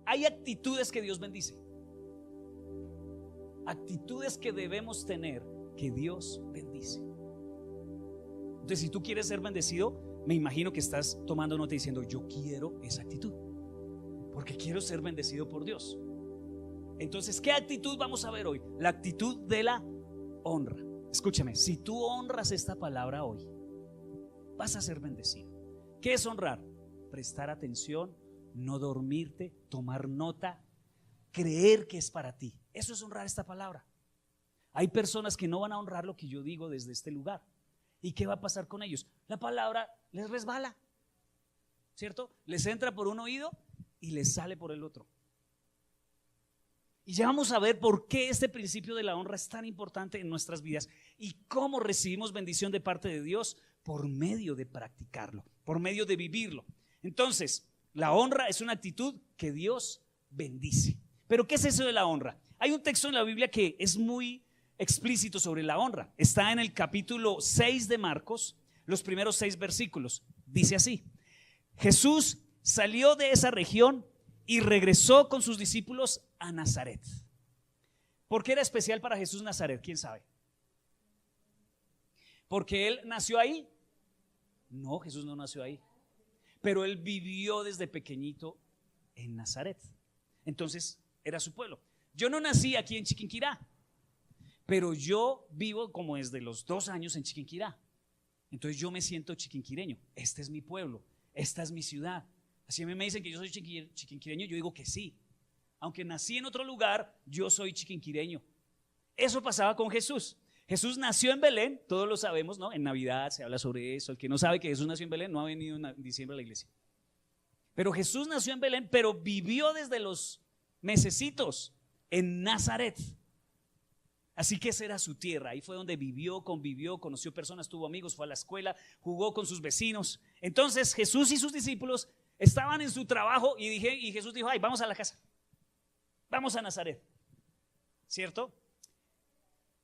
hay actitudes que Dios bendice, actitudes que debemos tener que Dios bendice. Entonces, si tú quieres ser bendecido, me imagino que estás tomando nota y diciendo: yo quiero esa actitud, porque quiero ser bendecido por Dios. Entonces, ¿qué actitud vamos a ver hoy? La actitud de la honra. Escúchame, si tú honras esta palabra hoy, vas a ser bendecido. ¿Qué es honrar? Prestar atención, no dormirte, tomar nota, creer que es para ti. Eso es honrar esta palabra. Hay personas que no van a honrar lo que yo digo desde este lugar. ¿Y qué va a pasar con ellos? La palabra les resbala, ¿cierto? Les entra por un oído y les sale por el otro. Y ya vamos a ver por qué este principio de la honra es tan importante en nuestras vidas y cómo recibimos bendición de parte de Dios por medio de practicarlo, por medio de vivirlo. Entonces, la honra es una actitud que Dios bendice. ¿Pero qué es eso de la honra? Hay un texto en la Biblia que es muy explícito sobre la honra. Está en el capítulo 6 de Marcos, los primeros 6 versículos. Dice así: Jesús salió de esa región y regresó con sus discípulos a Nazaret. ¿Por qué era especial para Jesús Nazaret? ¿Quién sabe? ¿Porque él nació ahí? No, Jesús no nació ahí, pero él vivió desde pequeñito en Nazaret. Entonces era su pueblo. Yo no nací aquí en Chiquinquirá, pero yo vivo como desde los 2 años en Chiquinquirá. Entonces yo me siento chiquinquireño. Este es mi pueblo, esta es mi ciudad. Así me dicen que yo soy chiquinquireño, yo digo que sí. Aunque nací en otro lugar, yo soy chiquinquireño. Eso pasaba con Jesús. Jesús nació en Belén, todos lo sabemos, ¿no? En Navidad se habla sobre eso. El que no sabe que Jesús nació en Belén no ha venido en diciembre a la iglesia. Pero Jesús nació en Belén, pero vivió desde los mesecitos en Nazaret. Así que esa era su tierra. Ahí fue donde vivió, convivió, conoció personas, tuvo amigos, fue a la escuela, jugó con sus vecinos. Entonces Jesús y sus discípulos estaban en su trabajo y Jesús dijo: ay, vamos a la casa, vamos a Nazaret, ¿cierto?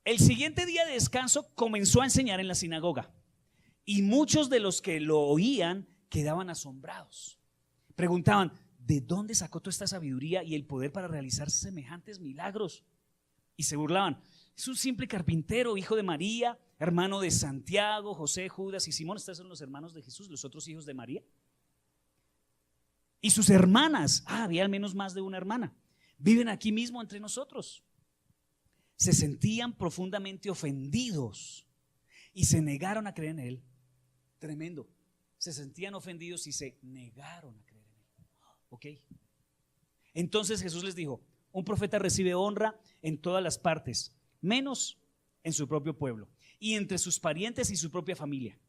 El siguiente día de descanso comenzó a enseñar en la sinagoga y muchos de los que lo oían quedaban asombrados. Preguntaban: ¿de dónde sacó toda esta sabiduría y el poder para realizar semejantes milagros? Y se burlaban: es un simple carpintero, hijo de María, hermano de Santiago, José, Judas y Simón. Estos son los hermanos de Jesús, los otros hijos de María. Y sus hermanas, había al menos más de una hermana, viven aquí mismo entre nosotros. Se sentían profundamente ofendidos y se negaron a creer en él. Tremendo. Se sentían ofendidos y se negaron a creer en él. ¿Ok? Entonces Jesús les dijo: un profeta recibe honra en todas las partes, menos en su propio pueblo y entre sus parientes y su propia familia.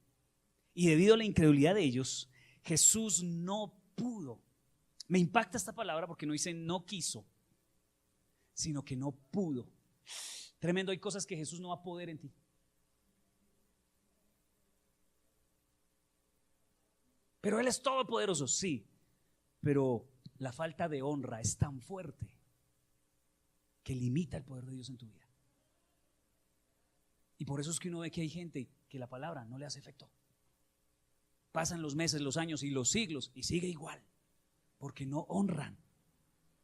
Y debido a la incredulidad de ellos, Jesús no pudo. Me impacta esta palabra porque no dice no quiso, sino que no pudo. Tremendo, hay cosas que Jesús no va a poder en ti. Pero Él es todopoderoso, sí, pero la falta de honra es tan fuerte que limita el poder de Dios en tu vida. Y por eso es que uno ve que hay gente que la palabra no le hace efecto. Pasan los meses, los años y los siglos y sigue igual, porque no honran.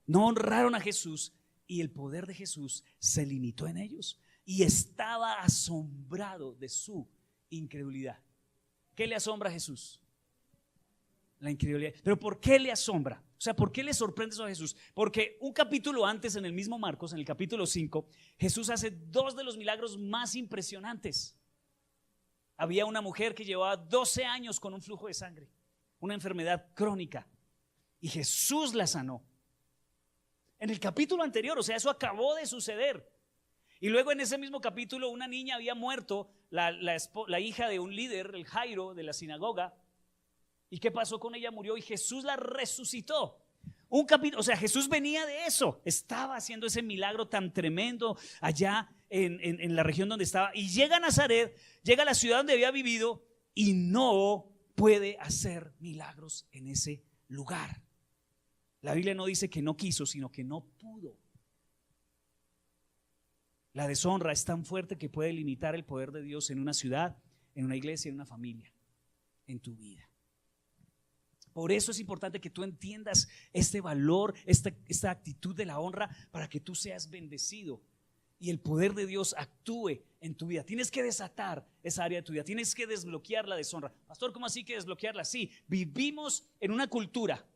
No honraron a Jesús y el poder de Jesús se limitó en ellos y estaba asombrado de su incredulidad. ¿Qué le asombra a Jesús? La incredulidad. ¿Pero por qué le asombra? O sea, ¿por qué le sorprende eso a Jesús? Porque un capítulo antes, en el mismo Marcos, en el capítulo 5, Jesús hace 2 de los milagros más impresionantes. Había una mujer que llevaba 12 años con un flujo de sangre, una enfermedad crónica, y Jesús la sanó. En el capítulo anterior, o sea, eso acabó de suceder. Y luego en ese mismo capítulo una niña había muerto, la hija de un líder, el Jairo de la sinagoga. ¿Y qué pasó con ella? Murió y Jesús la resucitó. Un capítulo, o sea, Jesús venía de eso, estaba haciendo ese milagro tan tremendo allá en la región donde estaba. Y llega a Nazaret, llega a la ciudad donde había vivido y no puede hacer milagros en ese lugar. La Biblia no dice que no quiso, sino que no pudo. La deshonra es tan fuerte que puede limitar el poder de Dios en una ciudad, en una iglesia, en una familia, en tu vida. Por eso es importante que tú entiendas este valor, esta actitud de la honra, para que tú seas bendecido y el poder de Dios actúe en tu vida. Tienes que desatar esa área de tu vida, tienes que desbloquear la deshonra. Pastor, ¿cómo así que desbloquearla? Sí, vivimos en una cultura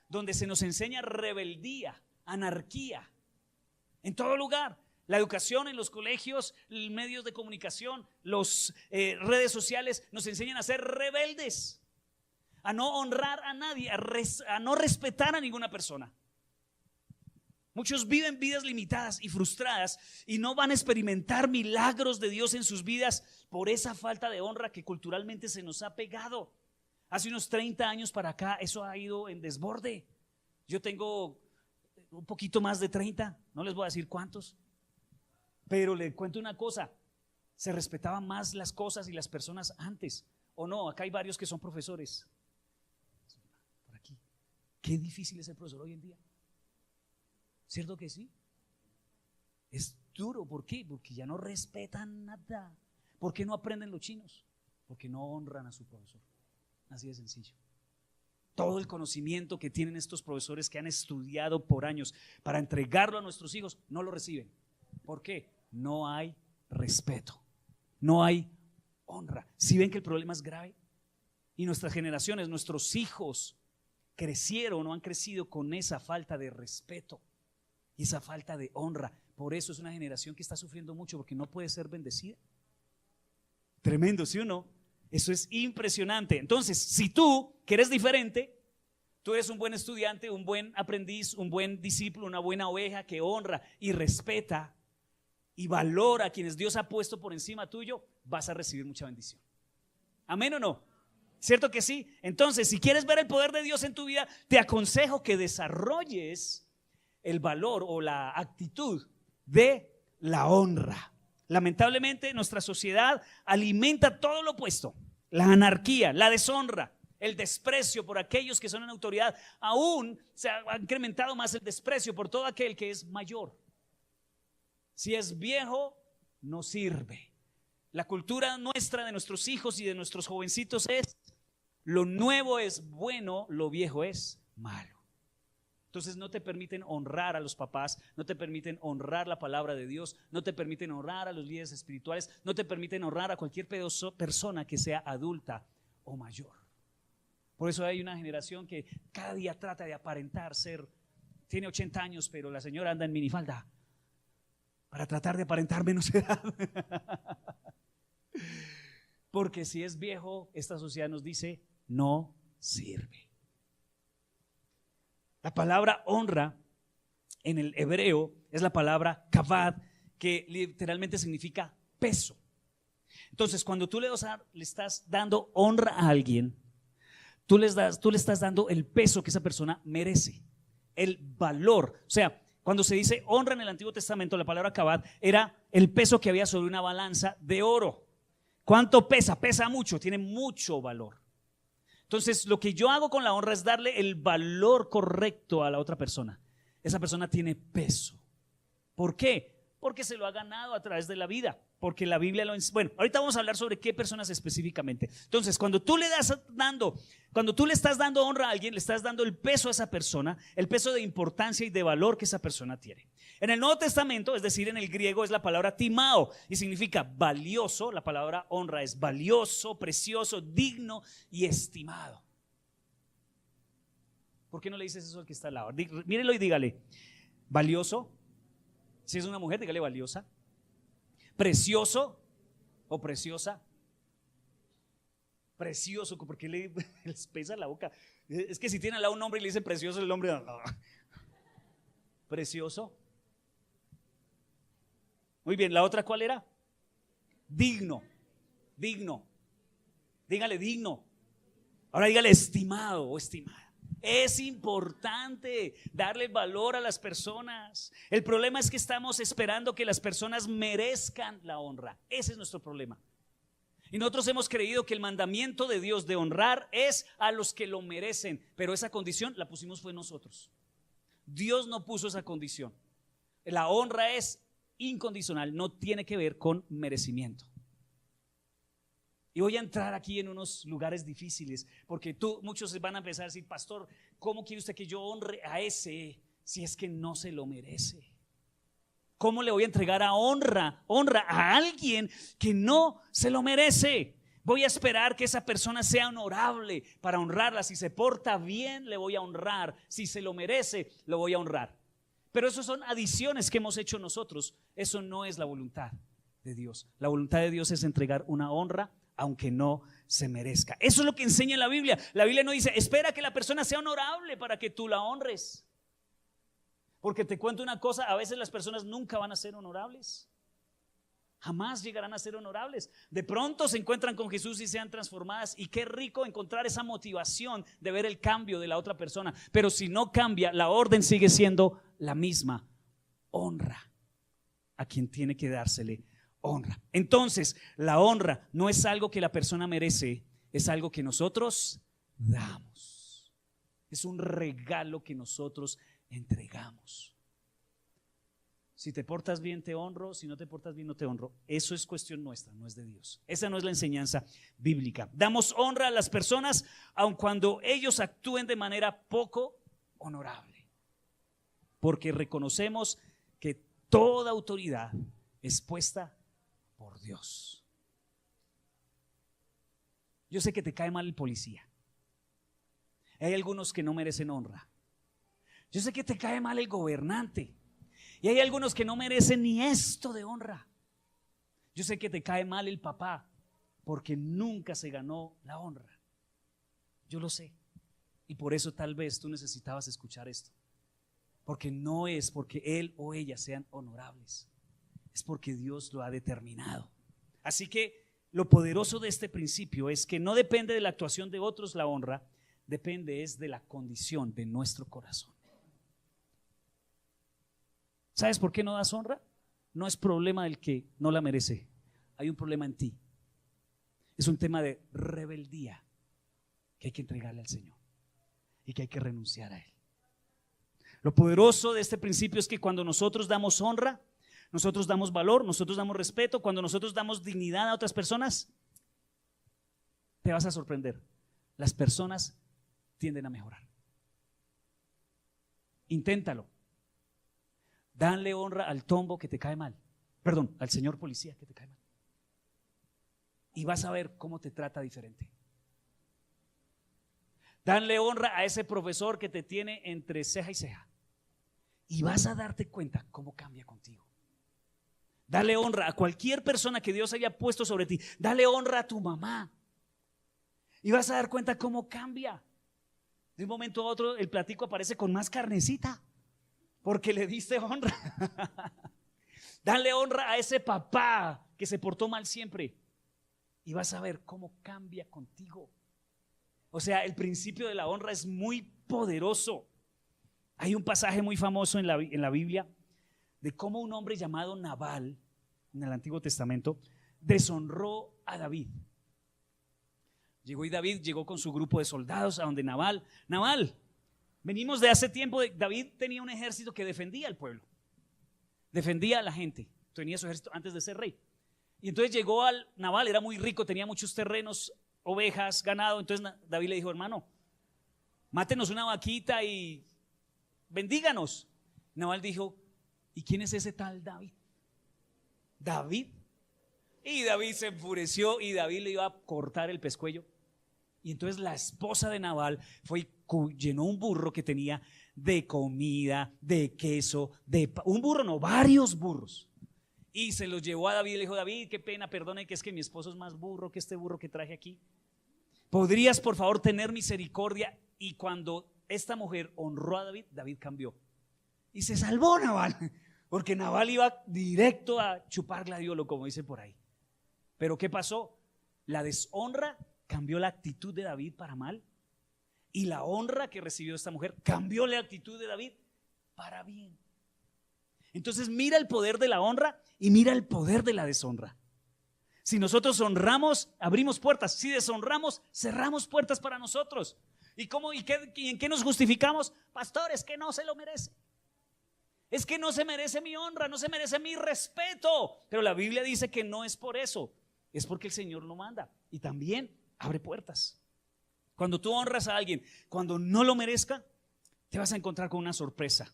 donde se nos enseña rebeldía, anarquía, en todo lugar. La educación en los colegios, los medios de comunicación, las redes sociales nos enseñan a ser rebeldes, a no honrar a nadie, a no respetar a ninguna persona. Muchos viven vidas limitadas y frustradas y no van a experimentar milagros de Dios en sus vidas por esa falta de honra que culturalmente se nos ha pegado. Hace unos 30 años para acá eso ha ido en desborde. Yo tengo un poquito más de 30, no les voy a decir cuántos, pero le cuento una cosa: se respetaban más las cosas y las personas antes. ¿O no? Acá hay varios que son profesores. Por aquí. Qué difícil es ser profesor hoy en día. ¿Cierto que sí? Es duro. ¿Por qué? Porque ya no respetan nada. ¿Por qué no aprenden los chinos? Porque no honran a su profesor. Así de sencillo. Todo el conocimiento que tienen estos profesores que han estudiado por años para entregarlo a nuestros hijos, no lo reciben. ¿Por qué? No hay respeto, no hay honra. ¿Sí ven que el problema es grave? Y nuestras generaciones, nuestros hijos crecieron o han crecido con esa falta de respeto y esa falta de honra. Por eso es una generación que está sufriendo mucho, porque no puede ser bendecida. Tremendo, ¿sí o no? Eso es impresionante. Entonces, si tú, que eres diferente, tú eres un buen estudiante, un buen aprendiz, un buen discípulo, una buena oveja que honra y respeta y valora a quienes Dios ha puesto por encima tuyo, vas a recibir mucha bendición. ¿Amén o no? ¿Cierto que sí? Entonces, si quieres ver el poder de Dios en tu vida, te aconsejo que desarrolles el valor o la actitud de la honra. Lamentablemente, nuestra sociedad alimenta todo lo opuesto: la anarquía, la deshonra, el desprecio por aquellos que son en autoridad. Aún se ha incrementado más el desprecio por todo aquel que es mayor. Si es viejo, no sirve. La cultura nuestra, de nuestros hijos y de nuestros jovencitos, es: lo nuevo es bueno, lo viejo es malo. Entonces no te permiten honrar a los papás, no te permiten honrar la palabra de Dios, no te permiten honrar a los líderes espirituales, no te permiten honrar a cualquier persona que sea adulta o mayor. Por eso hay una generación que cada día trata de aparentar ser, tiene 80 años, pero la señora anda en minifalda para tratar de aparentar menos edad. Porque si es viejo, esta sociedad nos dice: no sirve. La palabra honra en el hebreo es la palabra kavod, que literalmente significa peso. Entonces, cuando tú le estás dando honra a alguien, tú le estás dando el peso que esa persona merece, el valor. O sea, cuando se dice honra en el Antiguo Testamento, la palabra kavod era el peso que había sobre una balanza de oro. ¿Cuánto pesa? Pesa mucho, tiene mucho valor. Entonces, lo que yo hago con la honra es darle el valor correcto a la otra persona. Esa persona tiene peso. ¿Por qué? Porque se lo ha ganado a través de la vida. Porque la Biblia lo enseña. Bueno, ahorita vamos a hablar sobre qué personas específicamente. Entonces, cuando tú le estás dando honra a alguien, le estás dando el peso a esa persona, el peso de importancia y de valor que esa persona tiene. En el Nuevo Testamento, es decir, en el griego, es la palabra timao y significa valioso. La palabra honra es valioso, precioso, digno y estimado. ¿Por qué no le dices eso al que está al lado? Mírelo y dígale: valioso. Si es una mujer, dígale valiosa. Precioso o preciosa. Precioso, porque les pesa la boca. Es que si tiene al lado un hombre y le dicen precioso, el hombre no. Precioso. Muy bien, ¿la otra cuál era? Digno. Digno. Dígale digno. Ahora dígale estimado o estimada. Es importante darle valor a las personas. El problema es que estamos esperando que las personas merezcan la honra. Ese es nuestro problema. Y nosotros hemos creído que el mandamiento de Dios de honrar es a los que lo merecen, pero esa condición la pusimos fue nosotros. Dios no puso esa condición. La honra es incondicional, no tiene que ver con merecimiento. Y voy a entrar aquí en unos lugares difíciles, porque muchos van a empezar a decir: pastor, ¿cómo quiere usted que yo honre a ese si es que no se lo merece? ¿Cómo le voy a entregar honra a alguien que no se lo merece? Voy a esperar que esa persona sea honorable para honrarla. Si se porta bien, le voy a honrar. Si se lo merece, lo voy a honrar. Pero eso son adiciones que hemos hecho nosotros. Eso no es la voluntad de Dios. La voluntad de Dios es entregar una honra aunque no se merezca. Eso es lo que enseña la Biblia. La Biblia no dice: espera que la persona sea honorable para que tú la honres. Porque te cuento una cosa, a veces las personas nunca van a ser honorables. Jamás llegarán a ser honorables. De pronto se encuentran con Jesús y sean transformadas, y qué rico encontrar esa motivación de ver el cambio de la otra persona. Pero si no cambia, la orden sigue siendo la misma: honra a quien tiene que dársele honra. Entonces, la honra no es algo que la persona merece, es algo que nosotros damos. Es un regalo que nosotros entregamos. Si te portas bien, te honro. Si no te portas bien, no te honro. Eso es cuestión nuestra, no es de Dios. Esa no es la enseñanza bíblica. Damos honra a las personas aun cuando ellos actúen de manera poco honorable, porque reconocemos que toda autoridad es puesta por Dios. Yo sé que te cae mal el policía. Hay algunos que no merecen honra. Yo sé que te cae mal el gobernante. Y hay algunos que no merecen ni esto de honra. Yo sé que te cae mal el papá, porque nunca se ganó la honra. Yo lo sé. Y por eso tal vez tú necesitabas escuchar esto. Porque no es porque él o ella sean honorables, es porque Dios lo ha determinado. Así que lo poderoso de este principio es que no depende de la actuación de otros la honra, depende es de la condición de nuestro corazón. ¿Sabes por qué no das honra? No es problema del que no la merece, hay un problema en ti. Es un tema de rebeldía que hay que entregarle al Señor y que hay que renunciar a Él. Lo poderoso de este principio es que cuando nosotros damos honra, nosotros damos valor, nosotros damos respeto. Cuando nosotros damos dignidad a otras personas, te vas a sorprender. Las personas tienden a mejorar. Inténtalo. Danle honra al tombo que te cae mal. Perdón, al señor policía que te cae mal. Y vas a ver cómo te trata diferente. Danle honra a ese profesor que te tiene entre ceja y ceja. Y vas a darte cuenta cómo cambia contigo. Dale honra a cualquier persona que Dios haya puesto sobre ti. Dale honra a tu mamá. Y vas a dar cuenta cómo cambia. De un momento a otro el platico aparece con más carnecita, porque le diste honra. Dale honra a ese papá que se portó mal siempre. Y vas a ver cómo cambia contigo. O sea, el principio de la honra es muy poderoso. Hay un pasaje muy famoso en la Biblia de cómo un hombre llamado Nabal, en el Antiguo Testamento, deshonró a David. David llegó con su grupo de soldados a donde Nabal, venimos de hace tiempo, David tenía un ejército que defendía al pueblo, defendía a la gente, tenía su ejército antes de ser rey. Y entonces llegó Nabal, era muy rico, tenía muchos terrenos, ovejas, ganado. Entonces David le dijo: hermano, mátenos una vaquita y bendíganos. Nabal dijo: ¿y quién es ese tal David? David. Y David se enfureció y David le iba a cortar el pescuezo. Y entonces la esposa de Nabal fue y llenó un burro que tenía de comida, de queso, un burro no, varios burros. Y se los llevó a David y le dijo: David, qué pena, perdone, que es que mi esposo es más burro que este burro que traje aquí. ¿Podrías por favor tener misericordia? Y cuando esta mujer honró a David, David cambió. Y se salvó Nabal, porque Nabal iba directo a chupar gladiolo, como dice por ahí. Pero ¿qué pasó? La deshonra cambió la actitud de David para mal, y la honra que recibió esta mujer cambió la actitud de David para bien. Entonces mira el poder de la honra y mira el poder de la deshonra. Si nosotros honramos, abrimos puertas. Si deshonramos, cerramos puertas para nosotros. ¿Y en qué nos justificamos? Pastor, es que no se lo merece. Es que no se merece mi honra, no se merece mi respeto. Pero la Biblia dice que no es por eso. es porque el Señor lo manda y también abre puertas. Cuando tú honras a alguien, cuando no lo merezca, te vas a encontrar con una sorpresa,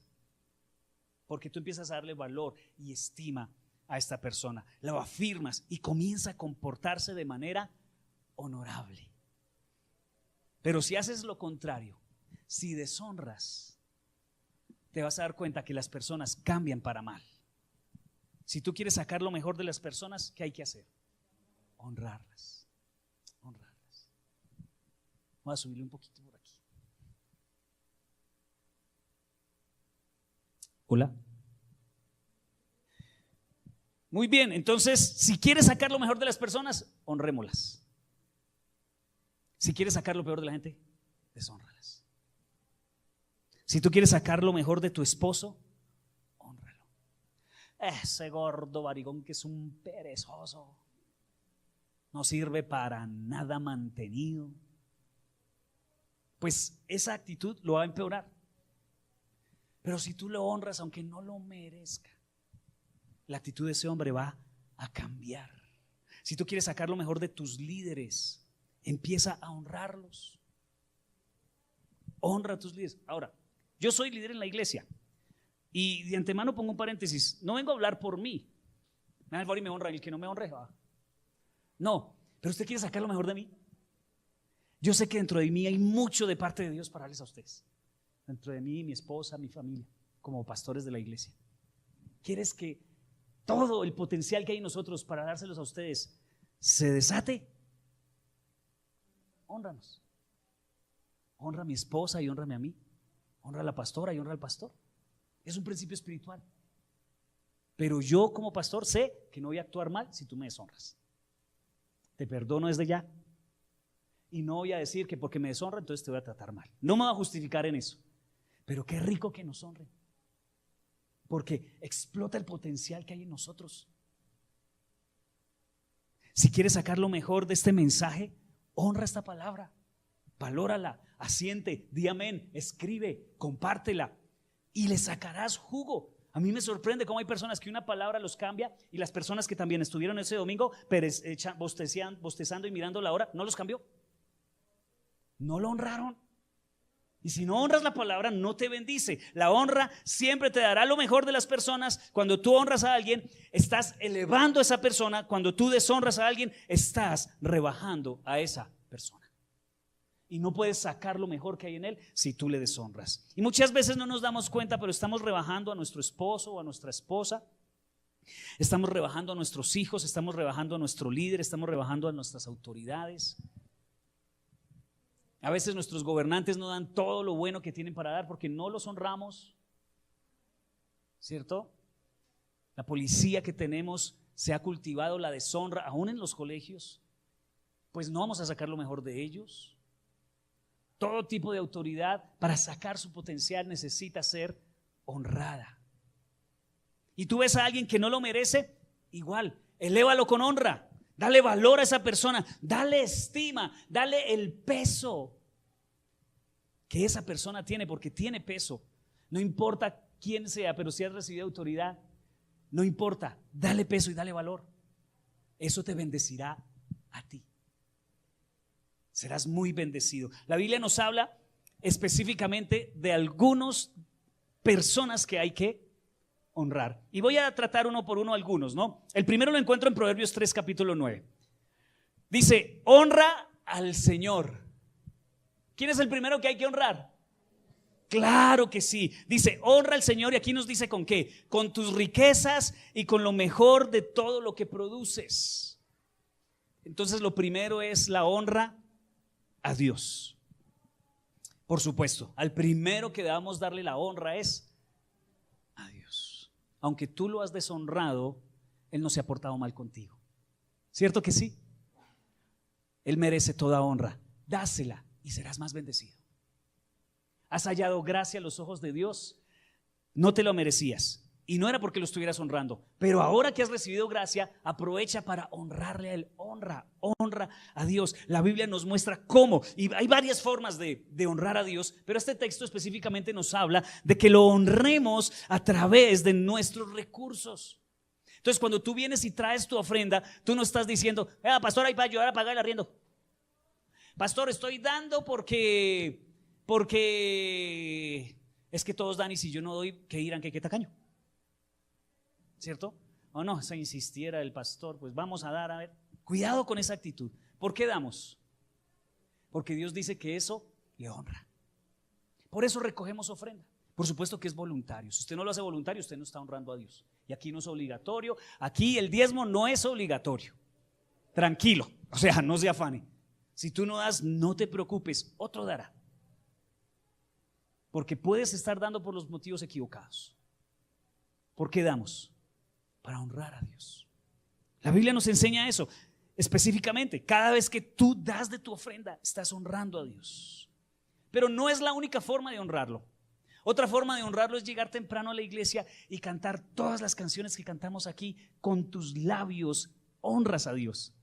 porque tú empiezas a darle valor y estima a esta persona, lo afirmas y comienza a comportarse de manera honorable. Pero si haces lo contrario, si deshonras, te vas a dar cuenta que las personas cambian para mal. Si tú quieres sacar lo mejor de las personas, ¿qué hay que hacer? Honrarlas, honrarlas. Voy a subirle un poquito por aquí. Hola. Muy bien, entonces, si quieres sacar lo mejor de las personas, honrémoslas. Si quieres sacar lo peor de la gente, deshónralas. Si tú quieres sacar lo mejor de tu esposo, hónralo. Ese gordo barigón que es un perezoso, no sirve para nada mantenido, pues esa actitud lo va a empeorar. Pero si tú lo honras aunque no lo merezca, la actitud de ese hombre va a cambiar. Si tú quieres sacar lo mejor de tus líderes, empieza a honrarlos. Honra a tus líderes. Ahora, yo soy líder en la iglesia y de antemano pongo un paréntesis. No vengo a hablar por mí. Me da el favor y me honra. El que no me honre, va. No, pero usted quiere sacar lo mejor de mí. Yo sé que dentro de mí hay mucho de parte de Dios para darles a ustedes. Dentro de mí, mi esposa, mi familia, como pastores de la iglesia. ¿Quieres que todo el potencial que hay en nosotros para dárselos a ustedes se desate? Hónranos. Honra a mi esposa y honrame a mí. Honra a la pastora y honra al pastor. Es un principio espiritual. Pero yo como pastor sé que no voy a actuar mal si tú me deshonras. Te perdono desde ya. Y no voy a decir que porque me deshonra entonces te voy a tratar mal. No me voy a justificar en eso. Pero qué rico que nos honren, porque explota el potencial que hay en nosotros. Si quieres sacar lo mejor de este mensaje, honra esta palabra, valórala, asiente, di amén, escribe, compártela y le sacarás jugo. A mí me sorprende cómo hay personas que una palabra los cambia, y las personas que también estuvieron ese domingo bostezando y mirando la hora, no los cambió. No lo honraron. Y si no honras la palabra, no te bendice. La honra siempre te dará lo mejor de las personas. Cuando tú honras a alguien, estás elevando a esa persona. Cuando tú deshonras a alguien, estás rebajando a esa persona. Y no puedes sacar lo mejor que hay en él si tú le deshonras. Y muchas veces no nos damos cuenta, pero estamos rebajando a nuestro esposo o a nuestra esposa. Estamos rebajando a nuestros hijos, estamos rebajando a nuestro líder, estamos rebajando a nuestras autoridades. A veces nuestros gobernantes no dan todo lo bueno que tienen para dar porque no los honramos, ¿cierto? La policía que tenemos se ha cultivado la deshonra, aún en los colegios, pues no vamos a sacar lo mejor de ellos. Todo tipo de autoridad para sacar su potencial necesita ser honrada. Y tú ves a alguien que no lo merece, igual, elévalo con honra. Dale valor a esa persona, dale estima, dale el peso que esa persona tiene, porque tiene peso. No importa quién sea, pero si has recibido autoridad, no importa, dale peso y dale valor. Eso te bendecirá a ti. Serás muy bendecido. La Biblia nos habla específicamente de algunas personas que hay que honrar. Y voy a tratar uno por uno algunos, ¿no? El primero lo encuentro en Proverbios 3, capítulo 9. Dice, honra al Señor. ¿Quién es el primero que hay que honrar? Claro que sí. Dice, honra al Señor, y aquí nos dice con qué. Con tus riquezas y con lo mejor de todo lo que produces. Entonces lo primero es la honra a Dios. Por supuesto, al primero que debamos darle la honra es a Dios. Aunque tú lo has deshonrado, Él no se ha portado mal contigo. ¿Cierto que sí? Él merece toda honra. Dásela y serás más bendecido. Has hallado gracia a los ojos de Dios. No te lo merecías y no era porque lo estuvieras honrando, pero ahora que has recibido gracia, aprovecha para honrarle a Él. Honra a Dios. La Biblia nos muestra cómo, y hay varias formas de honrar a Dios, pero este texto específicamente nos habla de que lo honremos a través de nuestros recursos. Entonces cuando tú vienes y traes tu ofrenda, tú no estás diciendo, pastor, ahí para ayudar a pagar el arriendo. Pastor, estoy dando porque es que todos dan y si yo no doy, ¿qué dirán? Que qué tacaño, ¿cierto? O no, si insistiera el pastor, pues vamos a dar, a ver. Cuidado con esa actitud. ¿Por qué damos? Porque Dios dice que eso le honra. Por eso recogemos ofrenda. Por supuesto que es voluntario. Si usted no lo hace voluntario, usted no está honrando a Dios. Y aquí no es obligatorio. Aquí el diezmo no es obligatorio. Tranquilo, o sea, no se afane. Si tú no das, no te preocupes, otro dará. Porque puedes estar dando por los motivos equivocados. ¿Por qué damos? Para honrar a Dios. La Biblia nos enseña eso específicamente. Cada vez que tú das de tu ofrenda, estás honrando a Dios. Pero no es la única forma de honrarlo. Otra forma de honrarlo es llegar temprano a la iglesia y cantar todas las canciones que cantamos aquí. Con tus labios honras a Dios.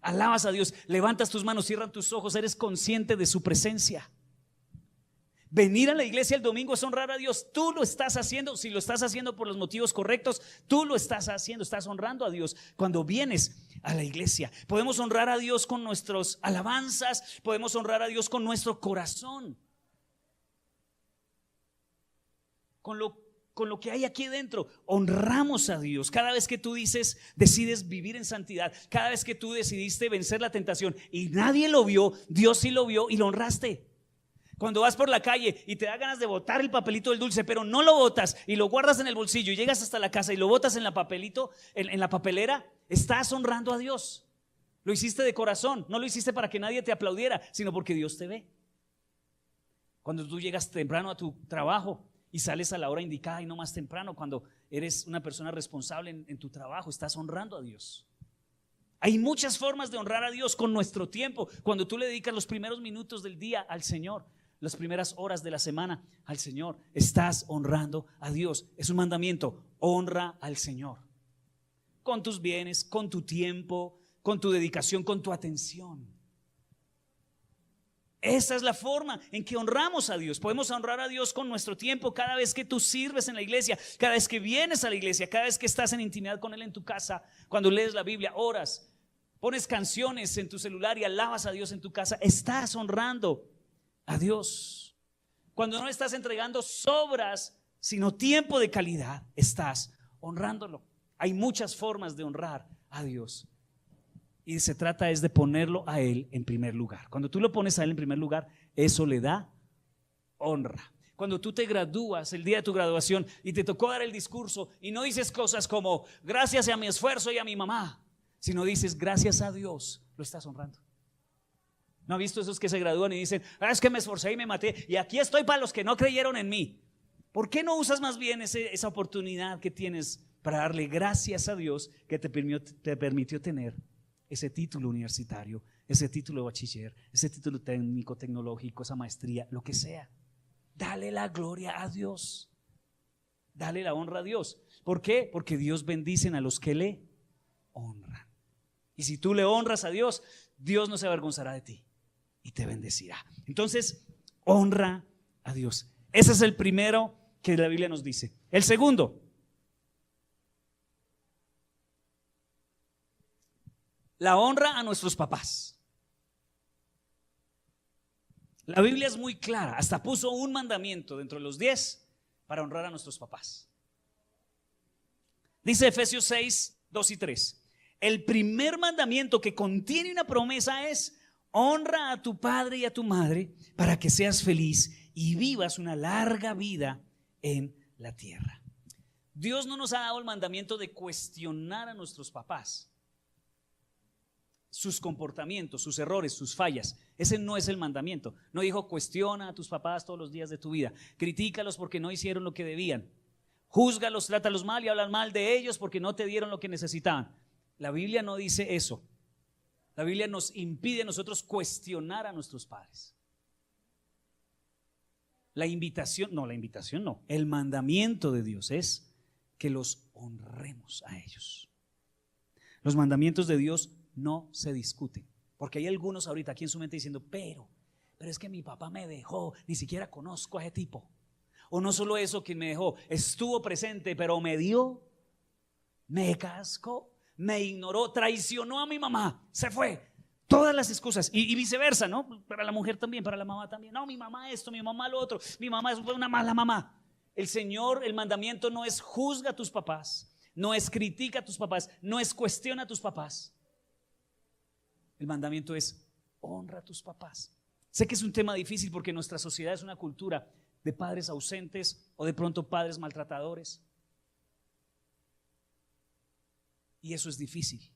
Alabas a Dios, levantas tus manos, cierras tus ojos, eres consciente de su presencia. Venir a la iglesia el domingo es honrar a Dios. Tú lo estás haciendo, si lo estás haciendo por los motivos correctos, tú lo estás haciendo, estás honrando a Dios cuando vienes a la iglesia. Podemos honrar a Dios con nuestras alabanzas, podemos honrar a Dios con nuestro corazón, con lo que hay aquí dentro. Honramos a Dios. Cada vez que tú decides vivir en santidad, cada vez que tú decidiste vencer la tentación y nadie lo vio, Dios sí lo vio y lo honraste. Cuando vas por la calle y te da ganas de botar el papelito del dulce, pero no lo botas y lo guardas en el bolsillo y llegas hasta la casa y lo botas en la papelera, estás honrando a Dios. Lo hiciste de corazón, no lo hiciste para que nadie te aplaudiera, sino porque Dios te ve. Cuando tú llegas temprano a tu trabajo y sales a la hora indicada y no más temprano, cuando eres una persona responsable en tu trabajo, estás honrando a Dios. Hay muchas formas de honrar a Dios con nuestro tiempo. Cuando tú le dedicas los primeros minutos del día al Señor, las primeras horas de la semana al Señor, estás honrando a Dios. Es un mandamiento: honra al Señor con tus bienes, con tu tiempo, con tu dedicación, con tu atención. Esa es la forma en que honramos a Dios. Podemos honrar a Dios con nuestro tiempo. Cada vez que tú sirves en la iglesia, cada vez que vienes a la iglesia, cada vez que estás en intimidad con Él en tu casa, cuando lees la Biblia, oras, pones canciones en tu celular y alabas a Dios en tu casa, estás honrando a Dios. Cuando no estás entregando sobras, sino tiempo de calidad, estás honrándolo. Hay muchas formas de honrar a Dios. Y se trata es de ponerlo a Él en primer lugar. Cuando tú lo pones a Él en primer lugar, eso le da honra. Cuando tú te gradúas, el día de tu graduación, y te tocó dar el discurso, y no dices cosas como gracias a mi esfuerzo y a mi mamá, sino dices gracias a Dios, lo estás honrando. ¿No ha visto esos que se gradúan y dicen es que me esforcé y me maté y aquí estoy para los que no creyeron en mí? ¿Por qué no usas más bien esa oportunidad que tienes para darle gracias a Dios que te permitió tener ese título universitario, ese título de bachiller, ese título técnico, tecnológico, esa maestría, lo que sea? Dale la gloria a Dios, dale la honra a Dios. ¿Por qué? Porque Dios bendice a los que le honran. Y si tú le honras a Dios, Dios no se avergonzará de ti y te bendecirá. Entonces, honra a Dios. Ese es el primero que la Biblia nos dice. El segundo, la honra a nuestros papás. La Biblia es muy clara, hasta puso un mandamiento dentro de los 10 para honrar a nuestros papás. Dice Efesios 6, 2 y 3. El primer mandamiento que contiene una promesa es: honra a tu padre y a tu madre para que seas feliz y vivas una larga vida en la tierra. Dios no nos ha dado el mandamiento de cuestionar a nuestros papás, sus comportamientos, sus errores, sus fallas. Ese no es el mandamiento. No dijo cuestiona a tus papás todos los días de tu vida, critícalos porque no hicieron lo que debían, júzgalos, trátalos mal y hablan mal de ellos porque no te dieron lo que necesitaban. La Biblia no dice eso. La Biblia nos impide a nosotros cuestionar a nuestros padres. El mandamiento de Dios es que los honremos a ellos. Los mandamientos de Dios no se discuten, porque hay algunos ahorita aquí en su mente diciendo pero es que mi papá me dejó, ni siquiera conozco a ese tipo. O no solo eso, que me dejó, estuvo presente pero me dio. me cascó, me ignoró, traicionó a mi mamá, se fue. Todas las excusas y viceversa, ¿no? Para la mujer también, para la mamá también. No, mi mamá esto, mi mamá lo otro, mi mamá fue una mala mamá. El Señor, el mandamiento no es juzga a tus papás, no es critica a tus papás, no es cuestiona a tus papás. El mandamiento es honra a tus papás. Sé que es un tema difícil porque nuestra sociedad es una cultura de padres ausentes o de pronto padres maltratadores. Y eso es difícil.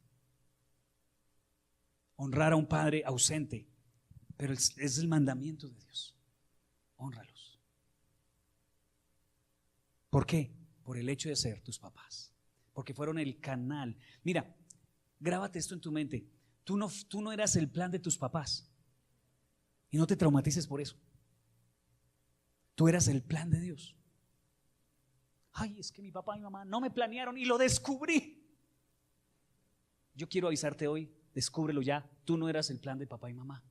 Honrar a un padre ausente, pero es el mandamiento de Dios. Hónralos. ¿Por qué? Por el hecho de ser tus papás, porque fueron el canal. Mira, grábate esto en tu mente. Tú no eras el plan de tus papás y no te traumatices por eso. Tú eras el plan de Dios. Ay, es que mi papá y mi mamá no me planearon y lo descubrí. Yo quiero avisarte hoy, descúbrelo ya, tú no eras el plan de papá y mamá,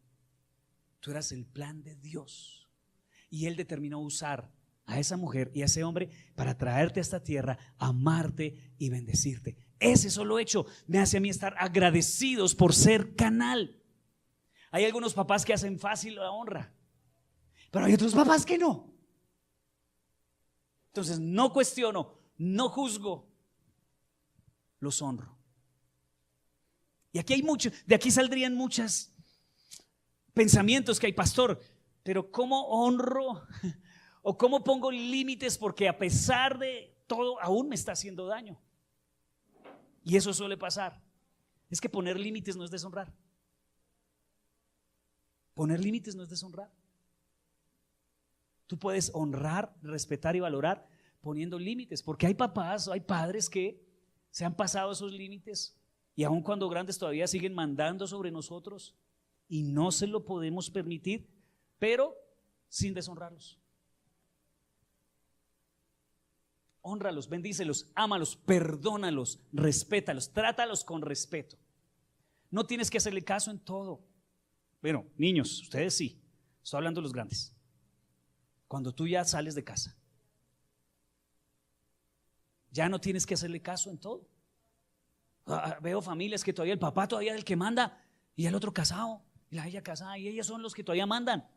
tú eras el plan de Dios. Y Él determinó usar a esa mujer y a ese hombre para traerte a esta tierra, amarte y bendecirte. Ese solo hecho me hace a mí estar agradecidos por ser canal. Hay algunos papás que hacen fácil la honra, pero hay otros papás que no. Entonces no cuestiono, no juzgo, los honro. Y aquí hay mucho, de aquí saldrían muchos pensamientos que hay, pastor, pero ¿cómo honro o cómo pongo límites? Porque a pesar de todo aún me está haciendo daño. Y eso suele pasar. Es que poner límites no es deshonrar. Poner límites no es deshonrar. Tú puedes honrar, respetar y valorar poniendo límites, porque hay papás, hay padres que se han pasado esos límites y aun cuando grandes todavía siguen mandando sobre nosotros y no se lo podemos permitir, pero sin deshonrarlos. Hónralos, bendícelos, ámalos, perdónalos, respétalos, trátalos con respeto. No tienes que hacerle caso en todo. Bueno, niños, ustedes sí, estoy hablando de los grandes. Cuando tú ya sales de casa, ya no tienes que hacerle caso en todo. Veo familias que todavía el papá todavía es el que manda y el otro casado y la ella casada y ellos son los que todavía mandan.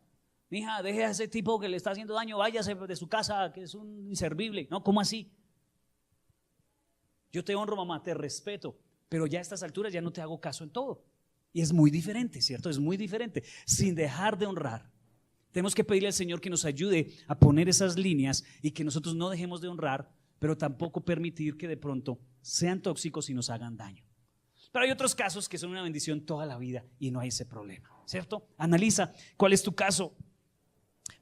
Mija, deje a ese tipo que le está haciendo daño, váyase de su casa que es un inservible. No, ¿cómo así? Yo te honro, mamá, te respeto, pero ya a estas alturas ya no te hago caso en todo. Y es muy diferente, ¿cierto? Es muy diferente. Sin dejar de honrar. Tenemos que pedirle al Señor que nos ayude a poner esas líneas y que nosotros no dejemos de honrar, pero tampoco permitir que de pronto sean tóxicos y nos hagan daño. Pero hay otros casos que son una bendición toda la vida y no hay ese problema, ¿cierto? Analiza cuál es tu caso.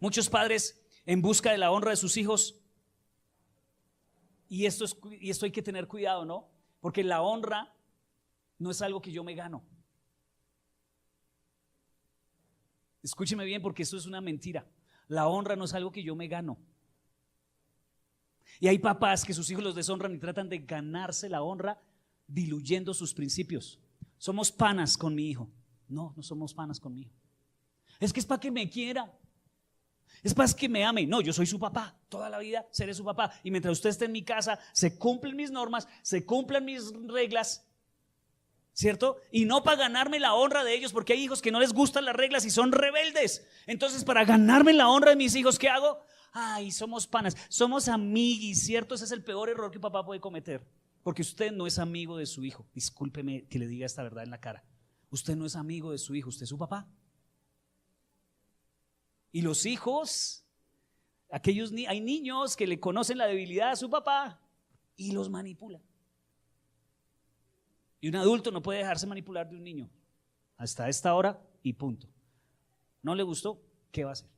Muchos padres en busca de la honra de sus hijos, y esto hay que tener cuidado, ¿no? Porque la honra no es algo que yo me gano. Escúcheme bien, porque esto es una mentira. La honra no es algo que yo me gano. Y hay papás que sus hijos los deshonran y tratan de ganarse la honra diluyendo sus principios. Somos panas con mi hijo. No, no somos panas con mi hijo. Es que es para que me quiera. Es para que me ame. No, yo soy su papá. Toda la vida seré su papá. Y mientras usted esté en mi casa, se cumplen mis normas, se cumplen mis reglas, ¿cierto? Y no para ganarme la honra de ellos, porque hay hijos que no les gustan las reglas y son rebeldes. Entonces, para ganarme la honra de mis hijos, ¿qué hago? Ay, somos panas, somos amiguis, ¿cierto? Ese es el peor error que un papá puede cometer, porque usted no es amigo de su hijo. Discúlpeme que le diga esta verdad en la cara. Usted no es amigo de su hijo, usted es su papá. Y los hijos, hay niños que le conocen la debilidad a su papá y los manipulan. Y un adulto no puede dejarse manipular de un niño hasta esta hora y punto. ¿No le gustó? ¿Qué va a hacer?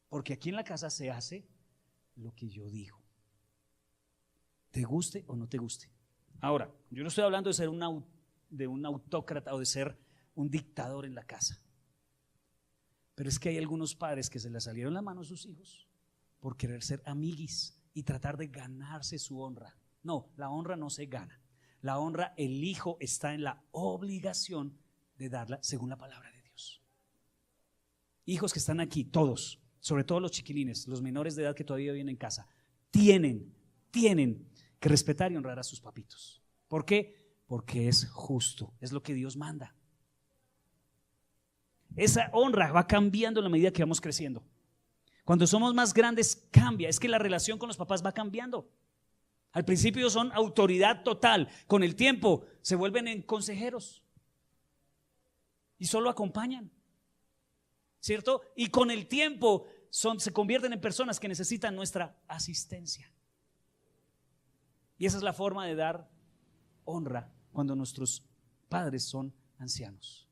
Porque aquí en la casa se hace lo que yo digo, te guste o no te guste. Ahora, yo no estoy hablando de ser un autócrata o de ser un dictador en la casa, pero es que hay algunos padres que se les salieron la mano a sus hijos por querer ser amiguis y tratar de ganarse su honra. No, la honra no se gana. La honra, el hijo está en la obligación de darla según la palabra de Dios. Hijos que están aquí, todos, sobre todo los chiquilines, los menores de edad que todavía viven en casa, tienen tienen que respetar y honrar a sus papitos. ¿Por qué? Porque es justo, es lo que Dios manda. Esa honra va cambiando en la medida que vamos creciendo. Cuando somos más grandes cambia, es que la relación con los papás va cambiando. Al principio son autoridad total, con el tiempo se vuelven en consejeros y solo acompañan, ¿cierto? Y con el tiempo se convierten en personas que necesitan nuestra asistencia. Y esa es la forma de dar honra cuando nuestros padres son ancianos.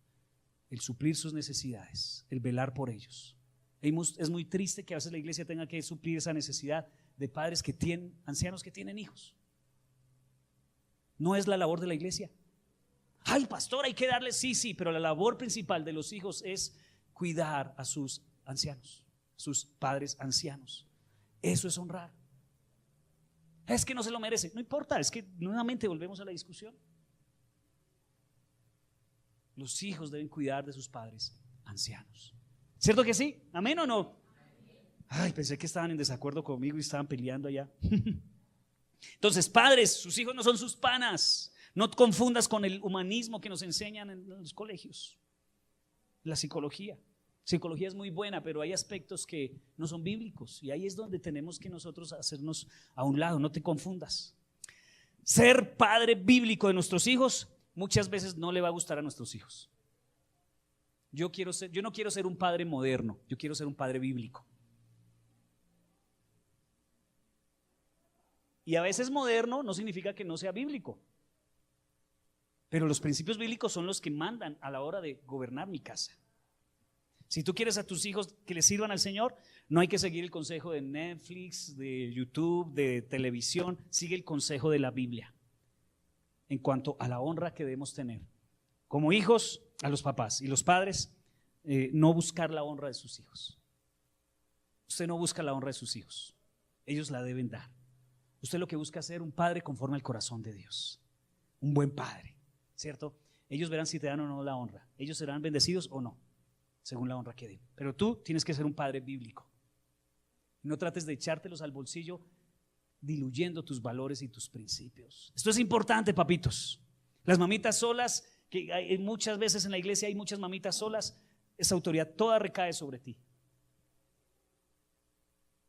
El suplir sus necesidades, el velar por ellos. Es muy triste que a veces la iglesia tenga que suplir esa necesidad de padres que tienen, ancianos que tienen hijos. No es la labor de la iglesia. Ay, pastor, hay que darles, sí, pero la labor principal de los hijos es cuidar a sus ancianos, sus padres ancianos. Eso es honrar. Es que no se lo merece, no importa, es que nuevamente volvemos a la discusión. Los hijos deben cuidar de sus padres ancianos. ¿Cierto que sí? ¿Amén o no? Ay, pensé que estaban en desacuerdo conmigo y estaban peleando allá. Entonces, padres, sus hijos no son sus panas. No te confundas con el humanismo que nos enseñan en los colegios. La psicología. Psicología es muy buena, pero hay aspectos que no son bíblicos. Y ahí es donde tenemos que nosotros hacernos a un lado. No te confundas. Ser padre bíblico de nuestros hijos muchas veces no le va a gustar a nuestros hijos. Yo no quiero ser un padre moderno, yo quiero ser un padre bíblico. Y a veces moderno no significa que no sea bíblico, pero los principios bíblicos son los que mandan a la hora de gobernar mi casa. Si tú quieres a tus hijos que les sirvan al Señor, no hay que seguir el consejo de Netflix, de YouTube, de televisión. Sigue el consejo de la Biblia en cuanto a la honra que debemos tener como hijos a los papás y los padres. No buscar la honra de sus hijos. Usted no busca la honra de sus hijos, ellos la deben dar. Usted lo que busca es ser un padre conforme al corazón de Dios, un buen padre, ¿cierto? Ellos verán si te dan o no la honra, ellos serán bendecidos o no, según la honra que den. Pero tú tienes que ser un padre bíblico. No trates de echártelos al bolsillo diluyendo tus valores y tus principios. Esto es importante, papitos. Las mamitas solas, que hay muchas veces en la iglesia hay muchas mamitas solas, esa autoridad toda recae sobre ti.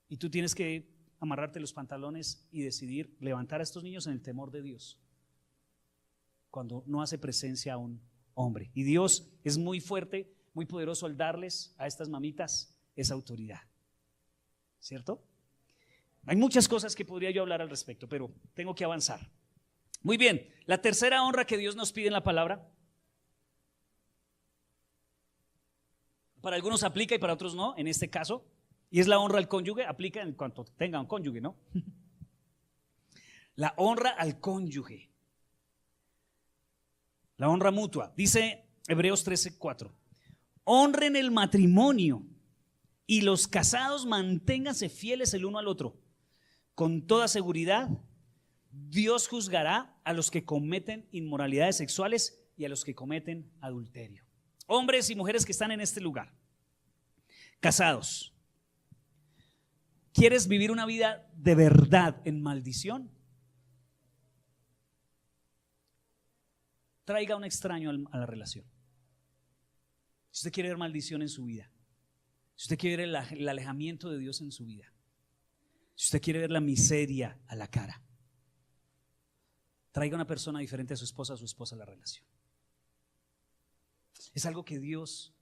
Y tú tienes que amarrarte los pantalones y decidir levantar a estos niños en el temor de Dios cuando no hace presencia a un hombre. Y Dios es muy fuerte, muy poderoso al darles a estas mamitas esa autoridad, ¿cierto? Hay muchas cosas que podría yo hablar al respecto, pero tengo que avanzar. Muy bien, la tercera honra que Dios nos pide en la palabra, para algunos aplica y para otros no, en este caso, y es la honra al cónyuge. Aplica en cuanto tenga un cónyuge, ¿no? La honra al cónyuge, la honra mutua. Dice Hebreos 13:4: honren el matrimonio y los casados manténganse fieles el uno al otro. Con toda seguridad, Dios juzgará a los que cometen inmoralidades sexuales y a los que cometen adulterio. Hombres y mujeres que están en este lugar, casados, ¿quieres vivir una vida de verdad en maldición? Traiga un extraño a la relación. Si usted quiere ver maldición en su vida, si usted quiere ver el alejamiento de Dios en su vida, si usted quiere ver la miseria a la cara, traiga una persona diferente a su esposa a la relación. Es algo que Dios,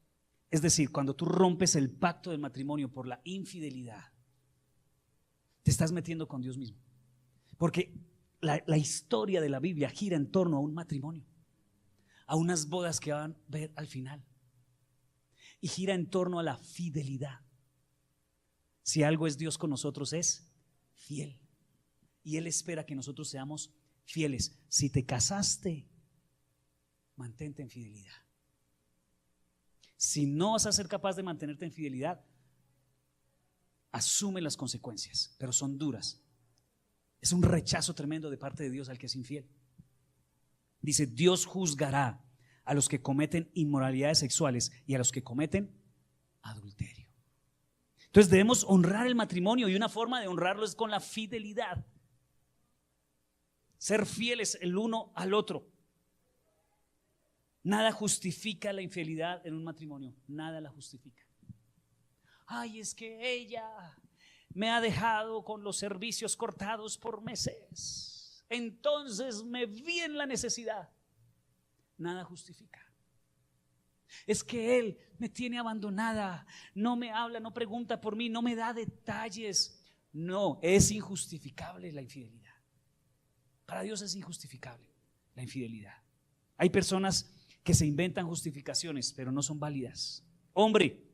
es decir, cuando tú rompes el pacto del matrimonio por la infidelidad, te estás metiendo con Dios mismo. Porque la historia de la Biblia gira en torno a un matrimonio, a unas bodas que van a ver al final, y gira en torno a la fidelidad. Si algo es Dios con nosotros, es fiel, y Él espera que nosotros seamos fieles. Si te casaste, mantente en fidelidad. Si no vas a ser capaz de mantenerte en fidelidad, asume las consecuencias, pero son duras. Es un rechazo tremendo de parte de Dios al que es infiel. Dice: Dios juzgará a los que cometen inmoralidades sexuales y a los que cometen adulterio. Entonces debemos honrar el matrimonio, y una forma de honrarlo es con la fidelidad. ser fieles el uno al otro. Nada justifica la infidelidad en un matrimonio, nada la justifica. Ay, es que ella me ha dejado con los servicios cortados por meses, entonces me vi en la necesidad. Nada justifica. Es que él me tiene abandonada, no me habla, no pregunta por mí, no me da detalles. No, es injustificable la infidelidad. Para Dios es injustificable la infidelidad. Hay personas que se inventan justificaciones, pero no son válidas. Hombre,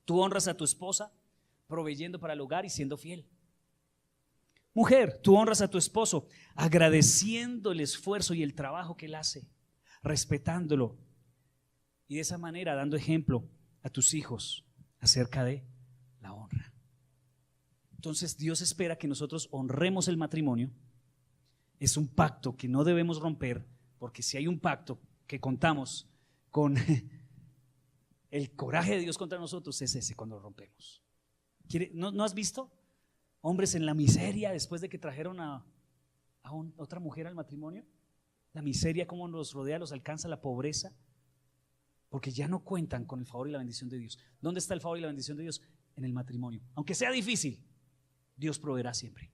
tú honras a tu esposa proveyendo para el hogar y siendo fiel. Mujer, tú honras a tu esposo agradeciendo el esfuerzo y el trabajo que él hace, respetándolo y de esa manera dando ejemplo a tus hijos acerca de la honra. Entonces Dios espera que nosotros honremos el matrimonio. Es un pacto que no debemos romper, porque si hay un pacto que contamos con el coraje de Dios contra nosotros, es ese cuando lo rompemos. ¿No has visto hombres en la miseria después de que trajeron a otra mujer al matrimonio? La miseria, cómo los rodea, los alcanza la pobreza, porque ya no cuentan con el favor y la bendición de Dios. ¿Dónde está el favor y la bendición de Dios? En el matrimonio. Aunque sea difícil, Dios proveerá siempre.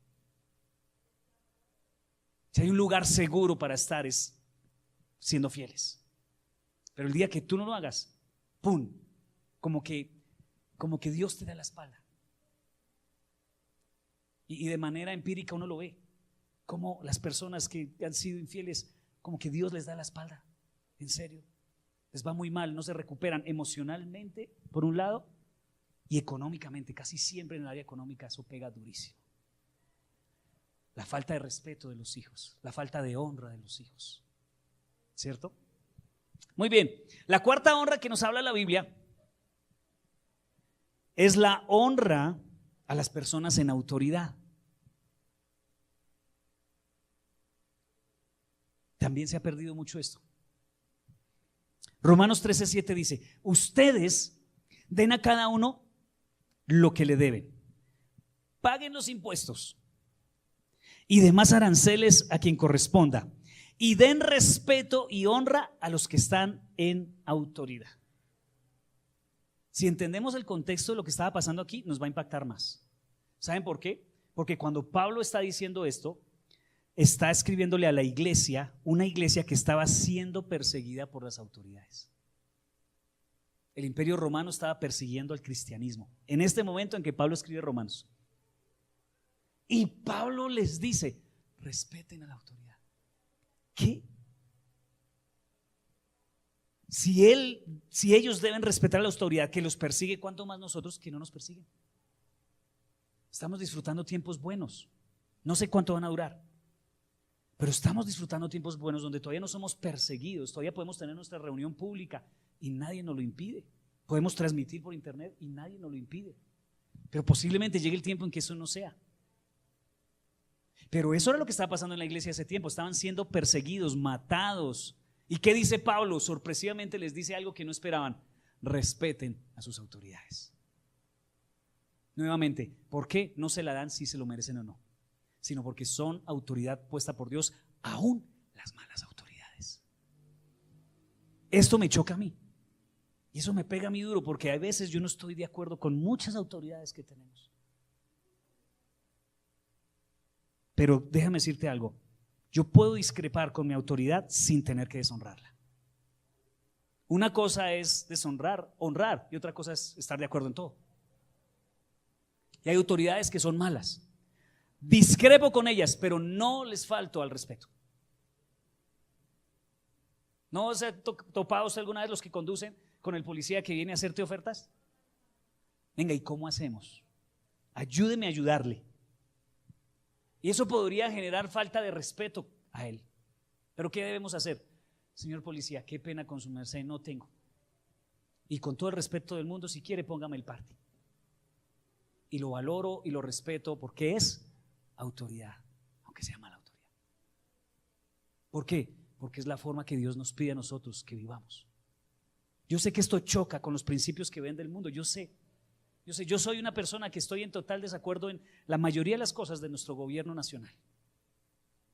Si hay un lugar seguro para estar, es siendo fieles. Pero el día que tú no lo hagas, ¡pum!, como que Dios te da la espalda. Y de manera empírica uno lo ve, como las personas que han sido infieles, como que Dios les da la espalda. En serio, les va muy mal, no se recuperan emocionalmente por un lado y económicamente. Casi siempre en el área económica eso pega durísimo. La falta de respeto de los hijos, la falta de honra de los hijos, ¿cierto? Muy bien, la cuarta honra que nos habla la Biblia es la honra a las personas en autoridad. También se ha perdido mucho esto. Romanos 13:7 dice: ustedes den a cada uno lo que le deben, paguen los impuestos y demás aranceles a quien corresponda, y den respeto y honra a los que están en autoridad. Si entendemos el contexto de lo que estaba pasando aquí, nos va a impactar más. ¿Saben por qué? Porque cuando Pablo está diciendo esto, está escribiéndole a la iglesia, una iglesia que estaba siendo perseguida por las autoridades. El imperio romano estaba persiguiendo al cristianismo en este momento en que Pablo escribe Romanos. Y Pablo les dice: respeten a la autoridad. ¿Qué? Si ellos deben respetar a la autoridad que los persigue, ¿cuánto más nosotros que no nos persiguen? Estamos disfrutando tiempos buenos. No sé cuánto van a durar, pero estamos disfrutando tiempos buenos donde todavía no somos perseguidos, todavía podemos tener nuestra reunión pública y nadie nos lo impide. Podemos transmitir por internet y nadie nos lo impide. Pero posiblemente llegue el tiempo en que eso no sea. Pero eso era lo que estaba pasando en la iglesia hace tiempo. Estaban siendo perseguidos, matados. ¿Y qué dice Pablo? Sorpresivamente les dice algo que no esperaban: respeten a sus autoridades. Nuevamente, ¿por qué no se la dan si se lo merecen o no? Sino porque son autoridad puesta por Dios, aún las malas autoridades. Esto me choca a mí y eso me pega a mí duro, porque a veces yo no estoy de acuerdo con muchas autoridades que tenemos. Pero déjame decirte algo: yo puedo discrepar con mi autoridad sin tener que deshonrarla. Una cosa es deshonrar, honrar, y otra cosa es estar de acuerdo en todo. Y hay autoridades que son malas. Discrepo con ellas, pero no les falto al respeto. ¿No se ha topado usted alguna vez los que conducen con el policía que viene a hacerte ofertas? Venga, ¿y cómo hacemos? Ayúdeme a ayudarle. Y eso podría generar falta de respeto a él. ¿Pero qué debemos hacer? Señor policía, qué pena con su merced, no tengo. Y con todo el respeto del mundo, si quiere, póngame el parte. Y lo valoro y lo respeto porque es autoridad, aunque sea mala autoridad. ¿Por qué? Porque es la forma que Dios nos pide a nosotros que vivamos. Yo sé que esto choca con los principios que vende el mundo, yo sé, yo soy una persona que estoy en total desacuerdo en la mayoría de las cosas de nuestro gobierno nacional.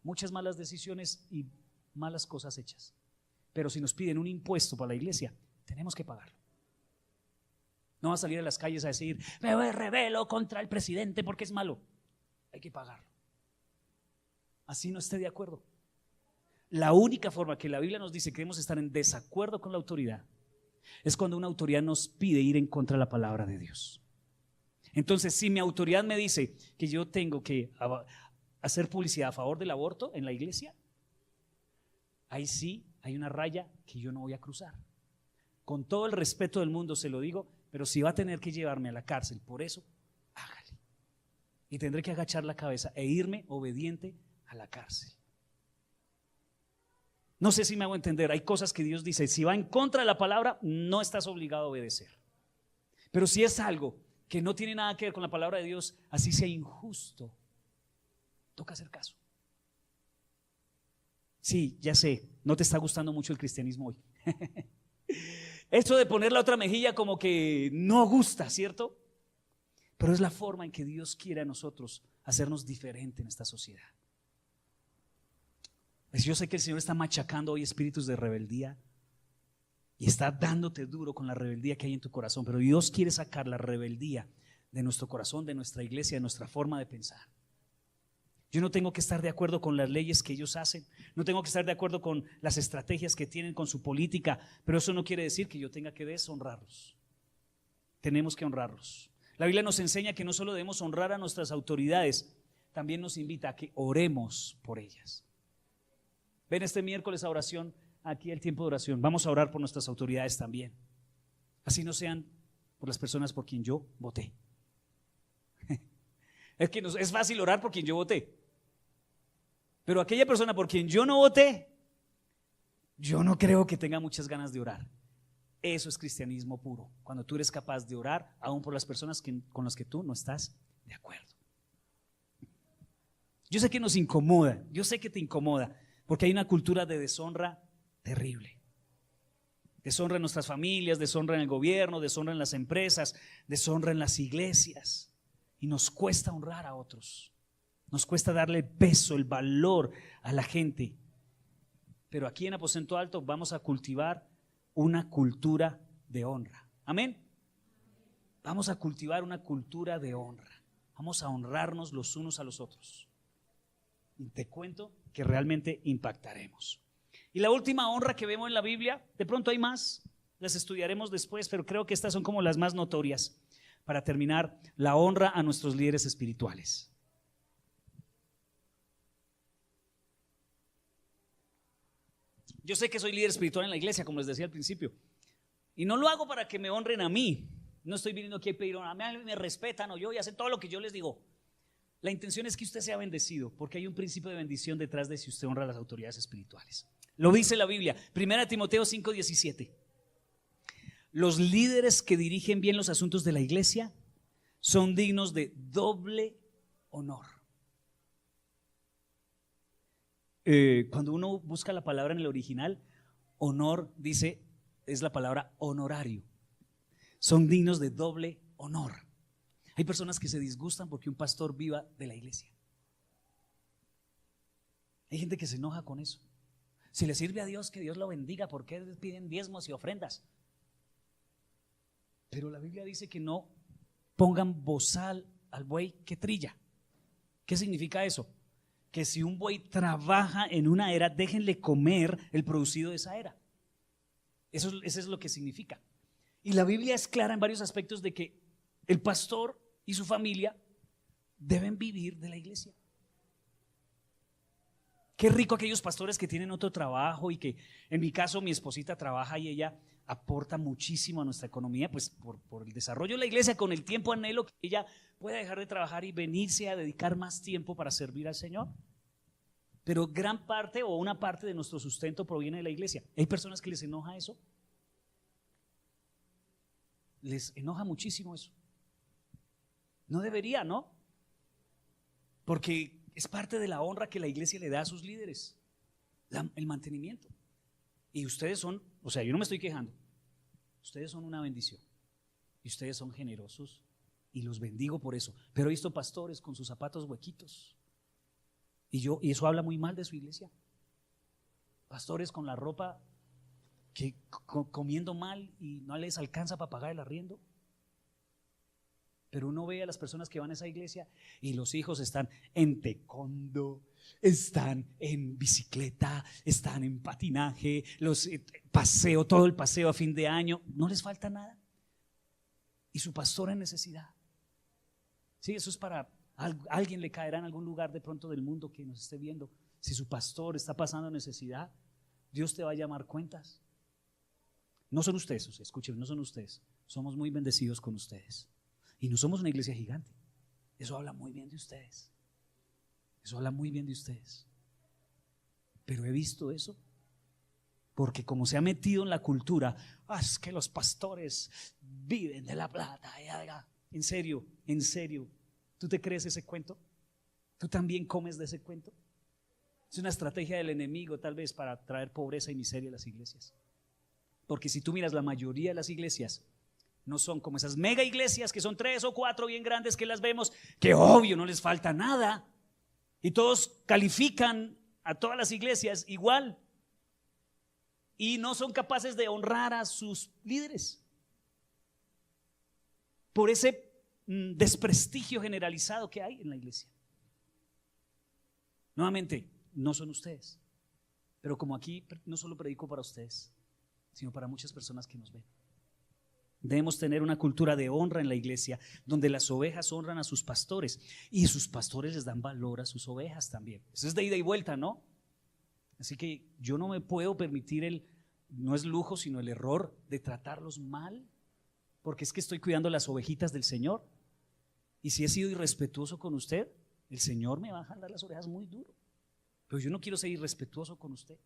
muchas malas decisiones y malas cosas hechas. Pero si nos piden un impuesto para la iglesia, tenemos que pagarlo. No va a salir a las calles a decir, me rebelo contra el presidente porque es malo. Hay que pagarlo. Así no esté de acuerdo. La única forma que la Biblia nos dice que debemos estar en desacuerdo con la autoridad es cuando una autoridad nos pide ir en contra de la palabra de Dios. Entonces, si mi autoridad me dice que yo tengo que hacer publicidad a favor del aborto en la iglesia, ahí sí hay una raya que yo no voy a cruzar. Con todo el respeto del mundo se lo digo, pero si va a tener que llevarme a la cárcel por eso, hágale. Y tendré que agachar la cabeza e irme obediente a la cárcel. No sé si me hago entender, hay cosas que Dios dice, si va en contra de la palabra, no estás obligado a obedecer. Pero si es algo que no tiene nada que ver con la palabra de Dios, así sea injusto, toca hacer caso. Sí, ya sé, no te está gustando mucho el cristianismo hoy. Esto de poner la otra mejilla como que no gusta, ¿cierto? Pero es la forma en que Dios quiere a nosotros hacernos diferente en esta sociedad. Yo sé que el Señor está machacando hoy espíritus de rebeldía y está dándote duro con la rebeldía que hay en tu corazón, pero Dios quiere sacar la rebeldía de nuestro corazón, de nuestra iglesia, de nuestra forma de pensar. Yo no tengo que estar de acuerdo con las leyes que ellos hacen, no tengo que estar de acuerdo con las estrategias que tienen, con su política, pero eso no quiere decir que yo tenga que deshonrarlos. Tenemos que honrarlos. La Biblia nos enseña que no solo debemos honrar a nuestras autoridades, también nos invita a que oremos por ellas. Ven este miércoles a oración, aquí el tiempo de oración. Vamos a orar por nuestras autoridades también. Así no sean por las personas por quien yo voté. Es que es fácil orar por quien yo voté. Pero aquella persona por quien yo no voté, yo no creo que tenga muchas ganas de orar. Eso es cristianismo puro, cuando tú eres capaz de orar aún por las personas con las que tú no estás de acuerdo. Yo sé que nos incomoda, yo sé que te incomoda, porque hay una cultura de deshonra terrible. Deshonra en nuestras familias, deshonra en el gobierno, deshonra en las empresas, deshonra en las iglesias. Y nos cuesta honrar a otros, nos cuesta darle el peso, el valor a la gente. Pero aquí en Aposento Alto vamos a cultivar una cultura de honra. Amén. Vamos a cultivar una cultura de honra. Vamos a honrarnos los unos a los otros. Y te cuento que realmente impactaremos. Y la última honra que vemos en la Biblia, de pronto hay más, las estudiaremos después, pero creo que estas son como las más notorias. Para terminar, la honra a nuestros líderes espirituales. Yo sé que soy líder espiritual en la iglesia, como les decía al principio, y no lo hago para que me honren a mí. No estoy viniendo aquí a pedir honra, a mí me respetan o yo voy a hacer todo lo que yo les digo. La intención es que usted sea bendecido, porque hay un principio de bendición detrás de si usted honra a las autoridades espirituales. Lo dice la Biblia, 1 Timoteo 5:17. Los líderes que dirigen bien los asuntos de la iglesia son dignos de doble honor. Cuando uno busca la palabra en el original, honor dice, es la palabra honorario. Son dignos de doble honor. Hay personas que se disgustan porque un pastor viva de la iglesia. Hay gente que se enoja con eso. Si le sirve a Dios, que Dios lo bendiga, ¿por qué piden diezmos y ofrendas? Pero la Biblia dice que no pongan bozal al buey que trilla. ¿Qué significa eso? Que si un buey trabaja en una era, déjenle comer el producido de esa era. Eso es lo que significa. Y la Biblia es clara en varios aspectos de que el pastor y su familia deben vivir de la iglesia. Qué rico aquellos pastores que tienen otro trabajo y que, en mi caso, mi esposita trabaja y ella aporta muchísimo a nuestra economía, pues por el desarrollo de la iglesia. Con el tiempo anhelo que ella pueda dejar de trabajar y venirse a dedicar más tiempo para servir al Señor. Pero gran parte o una parte de nuestro sustento proviene de la iglesia. Hay personas que les enoja eso. Les enoja muchísimo eso. No debería, ¿no? Porque es parte de la honra que la iglesia le da a sus líderes, el mantenimiento. Y ustedes son, o sea, yo no me estoy quejando, ustedes son una bendición y ustedes son generosos y los bendigo por eso. Pero he visto pastores con sus zapatos huequitos Y eso habla muy mal de su iglesia. Pastores con la ropa que comiendo mal y no les alcanza para pagar el arriendo. Pero uno ve a las personas que van a esa iglesia y los hijos están en taekwondo, están en bicicleta, están en patinaje, paseo, todo el paseo a fin de año, no les falta nada. Y su pastor en necesidad. Sí, eso es para alguien le caerá en algún lugar de pronto del mundo que nos esté viendo. Si su pastor está pasando necesidad, Dios te va a llamar cuentas. No son ustedes, escuchen, no son ustedes. Somos muy bendecidos con ustedes. Y no somos una iglesia gigante. Eso habla muy bien de ustedes. Eso habla muy bien de ustedes. Pero he visto eso porque como se ha metido en la cultura, es que los pastores viven de la plata. En serio, ¿tú te crees ese cuento? ¿Tú también comes de ese cuento? Es una estrategia del enemigo tal vez para traer pobreza y miseria a las iglesias. Porque si tú miras la mayoría de las iglesias, no son como esas mega iglesias que son 3 o 4 bien grandes que las vemos, que obvio no les falta nada. Y todos califican a todas las iglesias igual. Y no son capaces de honrar a sus líderes. Por ese desprestigio generalizado que hay en la iglesia. Nuevamente, no son ustedes. Pero como aquí no solo predico para ustedes, sino para muchas personas que nos ven. Debemos tener una cultura de honra en la iglesia, donde las ovejas honran a sus pastores y sus pastores les dan valor a sus ovejas también. Eso es de ida y vuelta, ¿no? Así que yo no me puedo permitir no es lujo, sino el error de tratarlos mal, porque es que estoy cuidando las ovejitas del Señor. Y si he sido irrespetuoso con usted, el Señor me va a jalar las orejas muy duro. Pero yo no quiero ser irrespetuoso con usted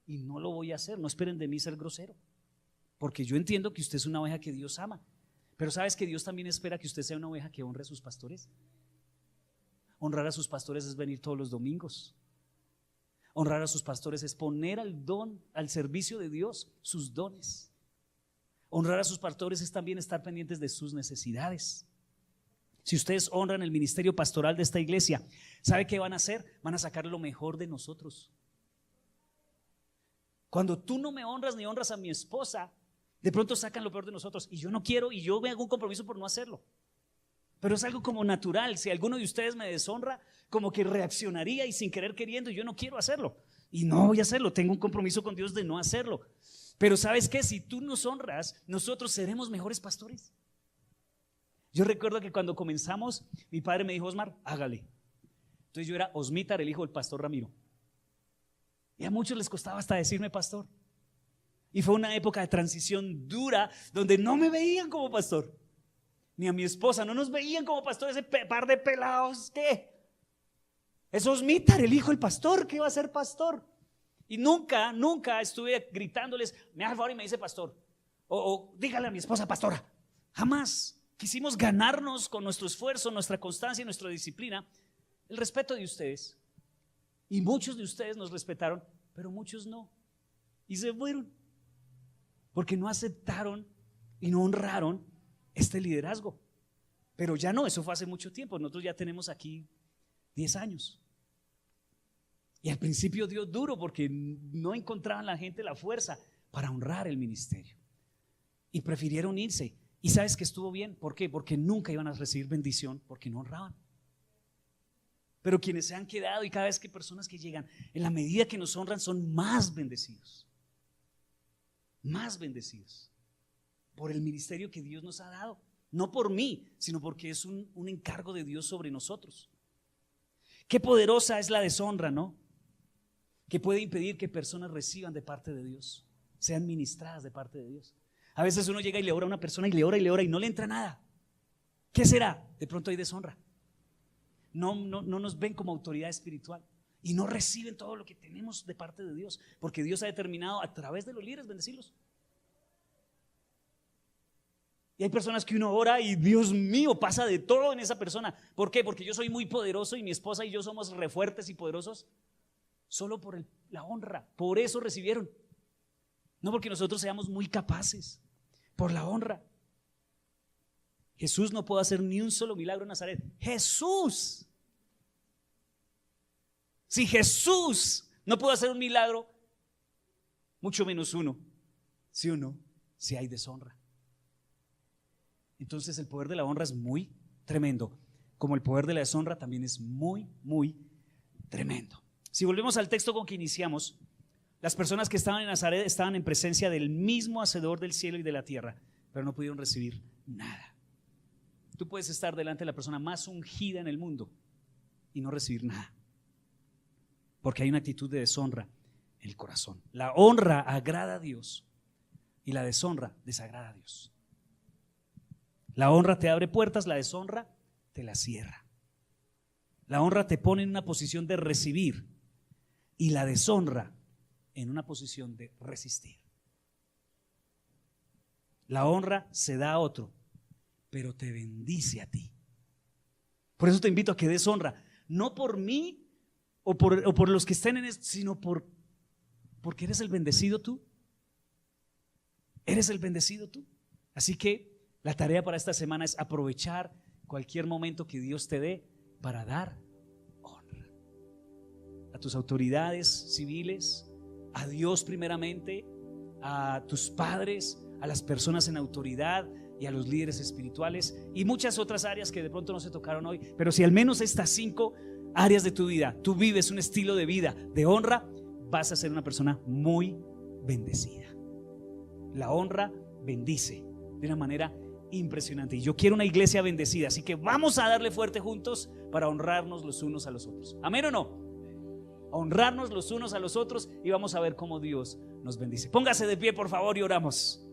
y no lo voy a hacer. No esperen de mí ser grosero, porque yo entiendo que usted es una oveja que Dios ama. Pero ¿sabes que Dios también espera que usted sea una oveja que honre a sus pastores? Honrar a sus pastores es venir todos los domingos. Honrar a sus pastores es poner al servicio de Dios sus dones. Honrar a sus pastores es también estar pendientes de sus necesidades. Si ustedes honran el ministerio pastoral de esta iglesia, ¿sabe qué van a hacer? Van a sacar lo mejor de nosotros. Cuando tú no me honras ni honras a mi esposa, de pronto sacan lo peor de nosotros. Y yo no quiero, y yo me hago un compromiso por no hacerlo. Pero es algo como natural. Si alguno de ustedes me deshonra, como que reaccionaría y sin querer queriendo, yo no quiero hacerlo. Y no voy a hacerlo, tengo un compromiso con Dios de no hacerlo. Pero ¿sabes qué? Si tú nos honras, nosotros seremos mejores pastores. Yo recuerdo que cuando comenzamos, mi padre me dijo: Osmar, hágale. Entonces yo era Osmítar, el hijo del pastor Ramiro. Y a muchos les costaba hasta decirme pastor. Y fue una época de transición dura, donde no me veían como pastor, ni a mi esposa, no nos veían como pastor. Ese par de pelados, ¿qué? Es Osmítar, el hijo del pastor, ¿qué va a ser pastor? Y nunca estuve gritándoles: me hace favor y me dice pastor, o dígale a mi esposa pastora. Jamás. Quisimos ganarnos con nuestro esfuerzo, nuestra constancia y nuestra disciplina el respeto de ustedes. Y muchos de ustedes nos respetaron, pero muchos no. Y se fueron porque no aceptaron y no honraron este liderazgo. Pero ya no, eso fue hace mucho tiempo. Nosotros ya tenemos aquí 10 años. Y al principio dio duro porque no encontraban la gente la fuerza para honrar el ministerio. Y prefirieron irse. Y sabes que estuvo bien. ¿Por qué? Porque nunca iban a recibir bendición, porque no honraban. Pero quienes se han quedado, y cada vez que personas que llegan, en la medida que nos honran, son más bendecidos. Más bendecidos por el ministerio que Dios nos ha dado. No por mí, sino porque es un encargo de Dios sobre nosotros. Qué poderosa es la deshonra, ¿no? Que puede impedir que personas reciban de parte de Dios, sean ministradas de parte de Dios. A veces uno llega y le ora a una persona y le ora y no le entra nada. ¿Qué será? De pronto hay deshonra. No nos ven como autoridad espiritual y no reciben todo lo que tenemos de parte de Dios, porque Dios ha determinado a través de los líderes bendecirlos. Y hay personas que uno ora y Dios mío, pasa de todo en esa persona. ¿Por qué? Porque yo soy muy poderoso y mi esposa y yo somos re fuertes y poderosos. Solo por la honra, por eso recibieron. No porque nosotros seamos muy capaces, por la honra. Jesús no pudo hacer ni un solo milagro en Nazaret. Jesús. Si Jesús no pudo hacer un milagro, mucho menos uno. ¿Sí o no? Si hay deshonra. Entonces el poder de la honra es muy tremendo, como el poder de la deshonra también es muy, muy tremendo. Si volvemos al texto con que iniciamos, las personas que estaban en Nazaret estaban en presencia del mismo hacedor del cielo y de la tierra, pero no pudieron recibir nada. Tú puedes estar delante de la persona más ungida en el mundo y no recibir nada, porque hay una actitud de deshonra en el corazón. La honra agrada a Dios y la deshonra desagrada a Dios. La honra te abre puertas, la deshonra te las cierra. La honra te pone en una posición de recibir y la deshonra en una posición de resistir. La honra se da a otro, pero te bendice a ti. Por eso te invito a que des honra, no por mí o por los que estén en esto, sino porque eres el bendecido tú. Eres el bendecido tú. Así que la tarea para esta semana es aprovechar cualquier momento que Dios te dé para dar honra a tus autoridades civiles, a Dios primeramente, a tus padres, a las personas en autoridad y a los líderes espirituales y muchas otras áreas que de pronto no se tocaron hoy. Pero si al menos estas 5 áreas de tu vida tú vives un estilo de vida de honra, vas a ser una persona muy bendecida. La honra bendice de una manera impresionante y yo quiero una iglesia bendecida, así que vamos a darle fuerte juntos para honrarnos los unos a los otros. ¿Amén o no? Honrarnos los unos a los otros y vamos a ver cómo Dios nos bendice. Póngase de pie, por favor, y oramos.